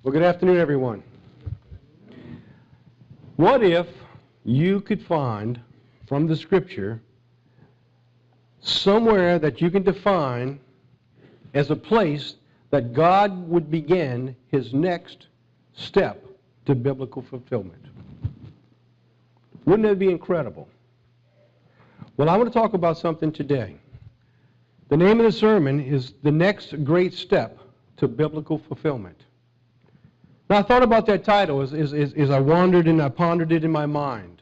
Well, good afternoon, everyone. What if you could find from the Scripture somewhere that you can define as a place that God would begin His next step to biblical fulfillment? Wouldn't that be incredible? Well, I want to talk about something today. The name of the sermon is The Next Great Step to Biblical Fulfillment. Now, I thought about that title as I wandered and I pondered it in my mind.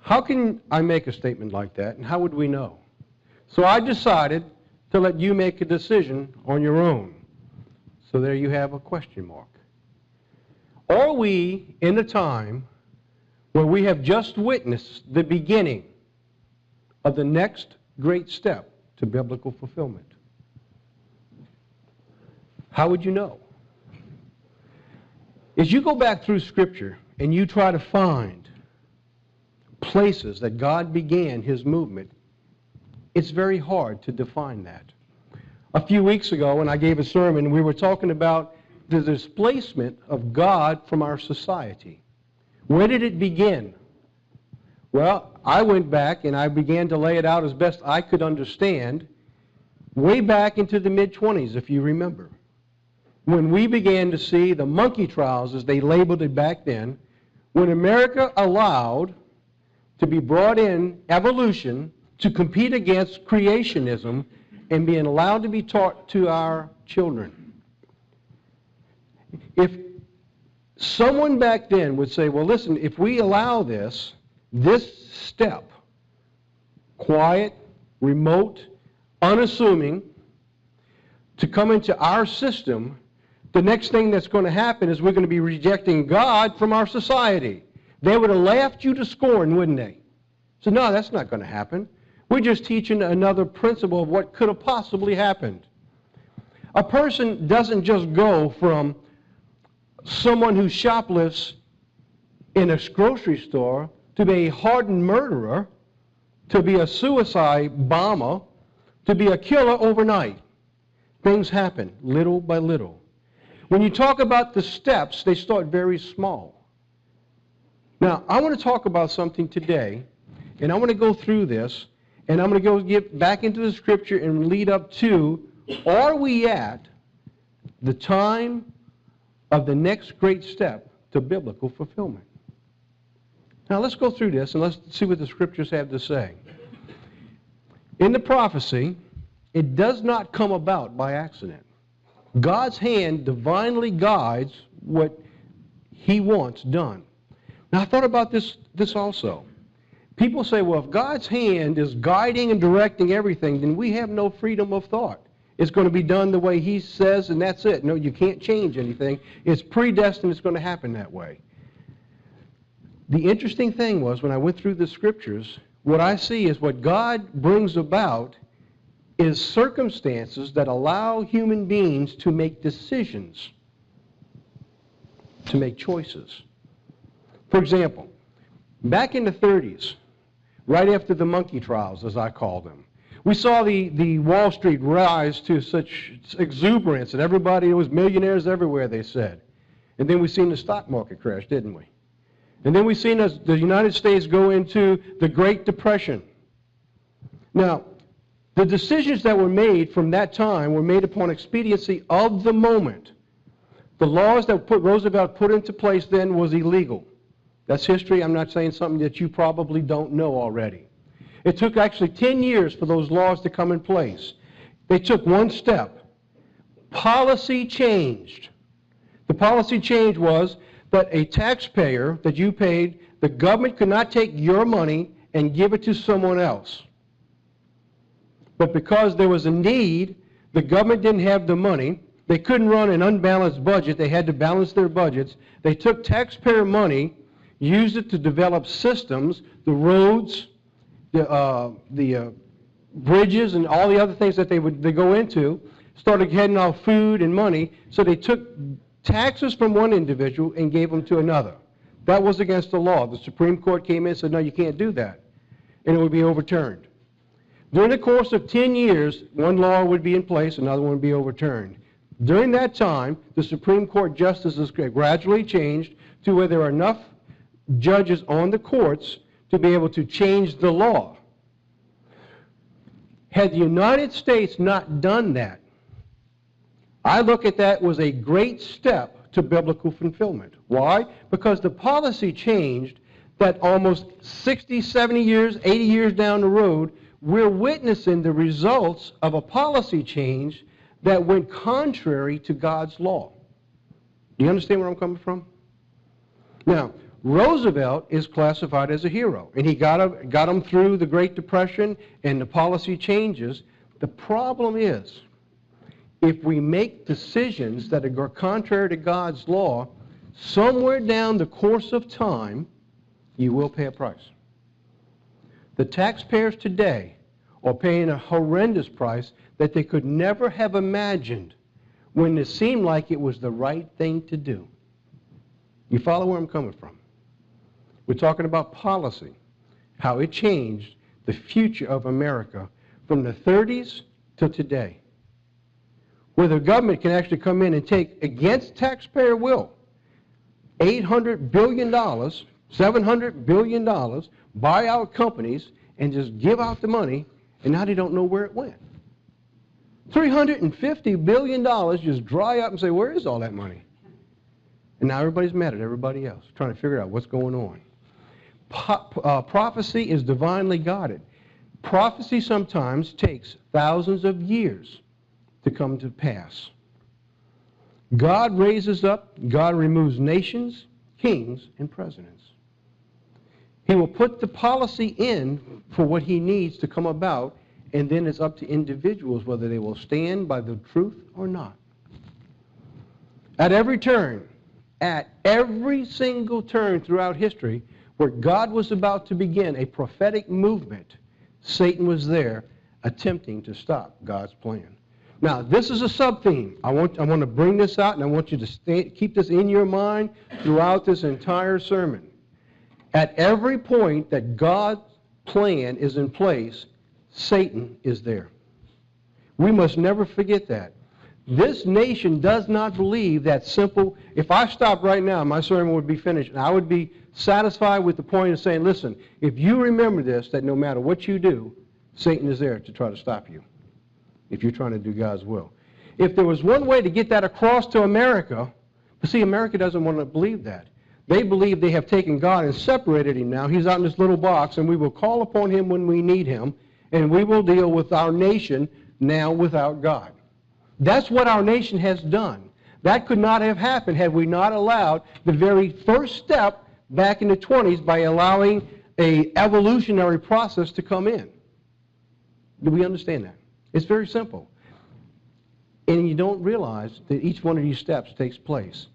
How can I make a statement like that, and how would we know? So I decided to let you make a decision on your own. So there you have a question mark. Are we in a time where we have just witnessed the beginning of the next great step to biblical fulfillment? How would you know? As you go back through Scripture and you try to find places that God began His movement, it's very hard to define that. A few weeks ago when I gave a sermon, we were talking about the displacement of God from our society. Where did it begin? Well, I went back and I began to lay it out as best I could understand way back into the mid-20s, if you remember, when we began to see the monkey trials, as they labeled it back then, when America allowed to be brought in evolution to compete against creationism and being allowed to be taught to our children. If someone back then would say, well, listen, if we allow this step, quiet, remote, unassuming, to come into our system, the next thing that's going to happen is we're going to be rejecting God from our society. They would have laughed you to scorn, wouldn't they? So no, that's not going to happen. We're just teaching another principle of what could have possibly happened. A person doesn't just go from someone who shoplifts in a grocery store to be a hardened murderer, to be a suicide bomber, to be a killer overnight. Things happen little by little. When you talk about the steps, they start very small. Now, I want to talk about something today, and I want to go through this, and I'm going to get back into the Scripture and lead up to, are we at the time of the next great step to biblical fulfillment? Now, let's go through this, and let's see what the Scriptures have to say. In the prophecy, it does not come about by accident. God's hand divinely guides what He wants done. Now, I thought about this also. People say, well, if God's hand is guiding and directing everything, then we have no freedom of thought. It's going to be done the way He says, and that's it. No, you can't change anything. It's predestined. It's going to happen that way. The interesting thing was, when I went through the Scriptures, what I see is what God brings about is circumstances that allow human beings to make decisions, to make choices. For example, back in the 30s, right after the monkey trials, as I call them, we saw the Wall Street rise to such exuberance, and everybody, there was millionaires everywhere, they said. And then we seen the stock market crash, didn't we? And then we seen the United States go into the Great Depression. Now, the decisions that were made from that time were made upon expediency of the moment. The laws that Roosevelt put into place then was illegal. That's history. I'm not saying something that you probably don't know already. It took actually 10 years for those laws to come in place. They took one step. Policy changed. The policy change was that a taxpayer that you paid, the government could not take your money and give it to someone else. But because there was a need, the government didn't have the money. They couldn't run an unbalanced budget. They had to balance their budgets. They took taxpayer money, used it to develop systems, the roads, the bridges, and all the other things that they go into, started getting off food and money. So they took taxes from one individual and gave them to another. That was against the law. The Supreme Court came in and said, no, you can't do that. And it would be overturned. During the course of 10 years, one law would be in place, another one would be overturned. During that time, the Supreme Court justices gradually changed to where there are enough judges on the courts to be able to change the law. Had the United States not done that, I look at that as a great step to biblical fulfillment. Why? Because the policy changed that almost 60, 70 years, 80 years down the road, we're witnessing the results of a policy change that went contrary to God's law. Do you understand where I'm coming from? Now, Roosevelt is classified as a hero, and he got him through the Great Depression and the policy changes. The problem is, if we make decisions that are contrary to God's law, somewhere down the course of time, you will pay a price. The taxpayers today are paying a horrendous price that they could never have imagined when it seemed like it was the right thing to do. You follow where I'm coming from? We're talking about policy, how it changed the future of America from the 30s to today, where the government can actually come in and take, against taxpayer will, $800 billion, $700 billion, buy out companies, and just give out the money, and now they don't know where it went. $350 billion just dry up and say, where is all that money? And now everybody's mad at everybody else, trying to figure out what's going on. Prophecy is divinely guided. Prophecy sometimes takes thousands of years to come to pass. God raises up, God removes nations, kings, and presidents. He will put the policy in for what he needs to come about, and then it's up to individuals whether they will stand by the truth or not. At every turn, at every single turn throughout history, where God was about to begin a prophetic movement, Satan was there attempting to stop God's plan. Now, this is a sub-theme. I want to bring this out, and I want you to keep this in your mind throughout this entire sermon. At every point that God's plan is in place, Satan is there. We must never forget that. This nation does not believe that simple. If I stopped right now, my sermon would be finished, and I would be satisfied with the point of saying, listen, if you remember this, that no matter what you do, Satan is there to try to stop you, if you're trying to do God's will. If there was one way to get that across to America, but see, America doesn't want to believe that. They believe they have taken God and separated him now. He's out in this little box, and we will call upon him when we need him, and we will deal with our nation now without God. That's what our nation has done. That could not have happened had we not allowed the very first step back in the 20s by allowing an evolutionary process to come in. Do we understand that? It's very simple. And you don't realize that each one of these steps takes place.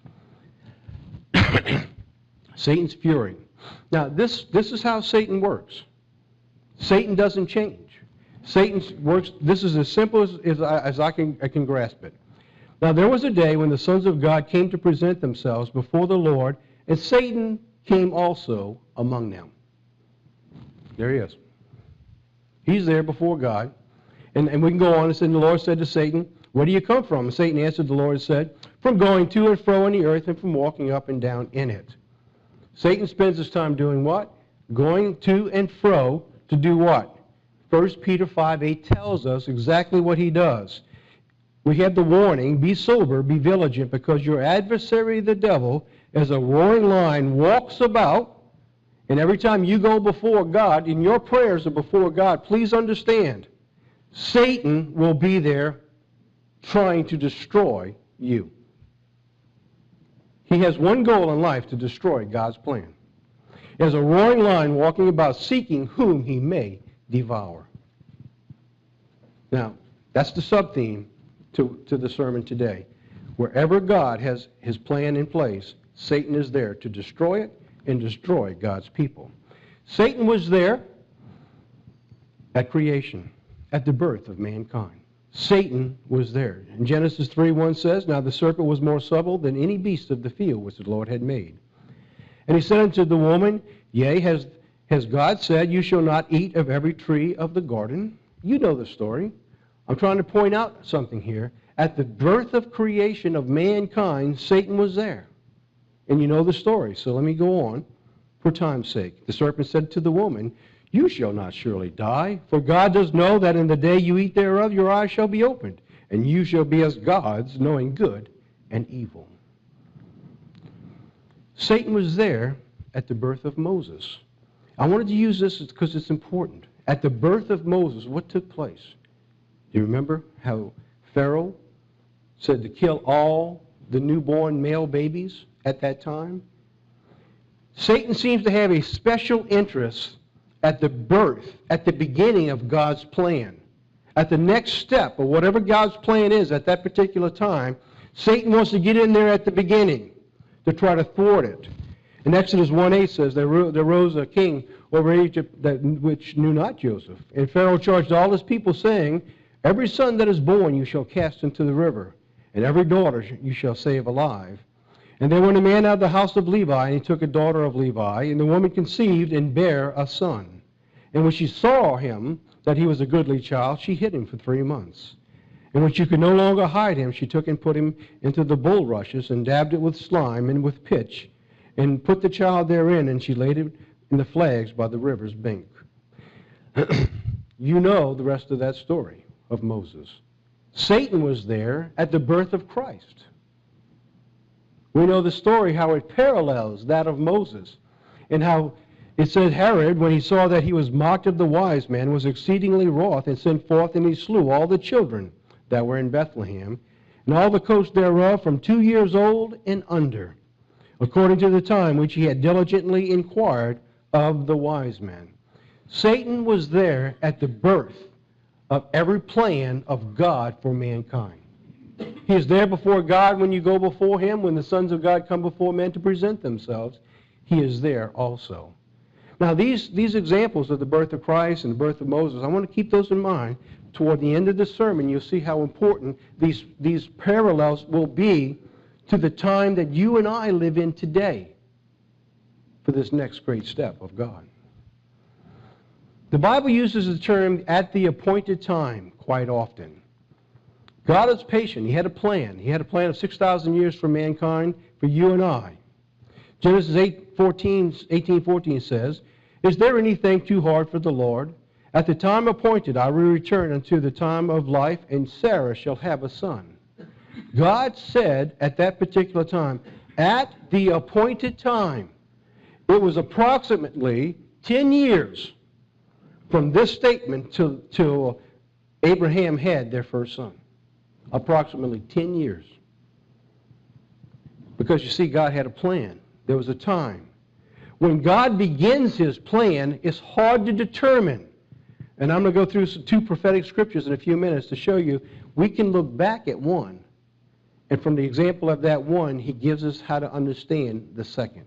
Satan's fury. Now, this is how Satan works. Satan doesn't change. Satan works, this is as simple as I can grasp it. Now, there was a day when the sons of God came to present themselves before the Lord, and Satan came also among them. There he is. He's there before God. And we can go on and say, the Lord said to Satan, where do you come from? And Satan answered the Lord and said, from going to and fro in the earth and from walking up and down in it. Satan spends his time doing what? Going to and fro to do what? 1 Peter 5:8 tells us exactly what he does. We have the warning, be sober, be vigilant, because your adversary, the devil, as a roaring lion, walks about, and every time you go before God, and your prayers are before God, please understand, Satan will be there trying to destroy you. He has one goal in life, to destroy God's plan. As a roaring lion walking about seeking whom he may devour. Now, that's the sub-theme to the sermon today. Wherever God has his plan in place, Satan is there to destroy it and destroy God's people. Satan was there at creation, at the birth of mankind. Satan was there. In Genesis 3:1 says, now the serpent was more subtle than any beast of the field which the Lord had made. And he said unto the woman, yea, has God said, you shall not eat of every tree of the garden? You know the story. I'm trying to point out something here. at the birth of creation of mankind, Satan was there. And you know the story, so let me go on for time's sake. The serpent said to the woman, "You shall not surely die, for God does know that in the day you eat thereof your eyes shall be opened, and you shall be as gods, knowing good and evil." Satan was there at the birth of Moses. I wanted to use this because it's important. At the birth of Moses, what took place? Do you remember how Pharaoh said to kill all the newborn male babies at that time? Satan seems to have a special interest at the birth, at the beginning of God's plan. At the next step of whatever God's plan is at that particular time, Satan wants to get in there at the beginning to try to thwart it. In Exodus 1:8 says, there rose a king over Egypt which knew not Joseph. And Pharaoh charged all his people, saying, "Every son that is born you shall cast into the river, and every daughter you shall save alive." And there went a man out of the house of Levi, and he took a daughter of Levi, and the woman conceived and bare a son. And when she saw him, that he was a goodly child, she hid him for 3 months. And when she could no longer hide him, she took and put him into the bulrushes, and dabbed it with slime and with pitch, and put the child therein, and she laid it in the flags by the river's bank. You know the rest of that story of Moses. Satan was there at the birth of Christ. We know the story, how it parallels that of Moses, and how it said Herod, when he saw that he was mocked of the wise men, was exceedingly wroth, and sent forth, and he slew all the children that were in Bethlehem, and all the coast thereof from 2 years old and under, according to the time which he had diligently inquired of the wise men. Satan was there at the birth of every plan of God for mankind. He is there before God when you go before him, when the sons of God come before men to present themselves. He is there also. Now these examples of the birth of Christ and the birth of Moses, I want to keep those in mind. Toward the end of the sermon, you'll see how important these parallels will be to the time that you and I live in today for this next great step of God. The Bible uses the term "at the appointed time" quite often. God is patient. He had a plan. He had a plan of 6,000 years for mankind, for you and I. Genesis 18:14 says, "Is there anything too hard for the Lord? At the time appointed I will return unto the time of life, and Sarah shall have a son." God said at that particular time, at the appointed time. It was approximately 10 years from this statement till Abraham had their first son. Approximately 10 years. Because you see, God had a plan. There was a time. When God begins his plan, it's hard to determine. And I'm going to go through 2 prophetic scriptures in a few minutes to show you we can look back at one. And from the example of that one, he gives us how to understand the second.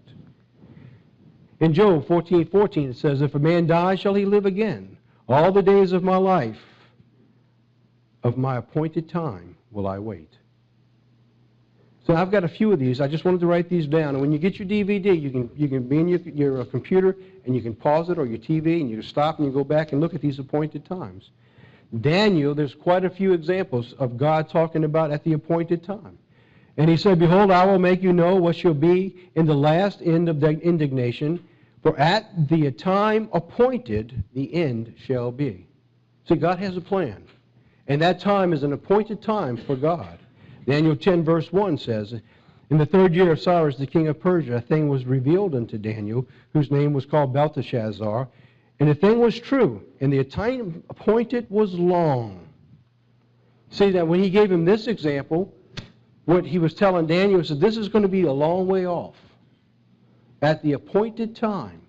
In Job 14:14 it says, "If a man die, shall he live again? All the days of my life, of my appointed time, will I wait." So I've got a few of these. I just wanted to write these down. And when you get your DVD, you can be in your computer, and you can pause it, or your TV, and you can stop and you go back and look at these appointed times. Daniel, there's quite a few examples of God talking about at the appointed time. And he said, "Behold, I will make you know what shall be in the last end of the indignation, for at the time appointed the end shall be." See, God has a plan. And that time is an appointed time for God. Daniel 10 verse 1 says, "In the 3rd year of Cyrus the king of Persia, a thing was revealed unto Daniel, whose name was called Belteshazzar. And the thing was true, and the time appointed was long." See that when he gave him this example, what he was telling Daniel is that this is going to be a long way off. At the appointed time.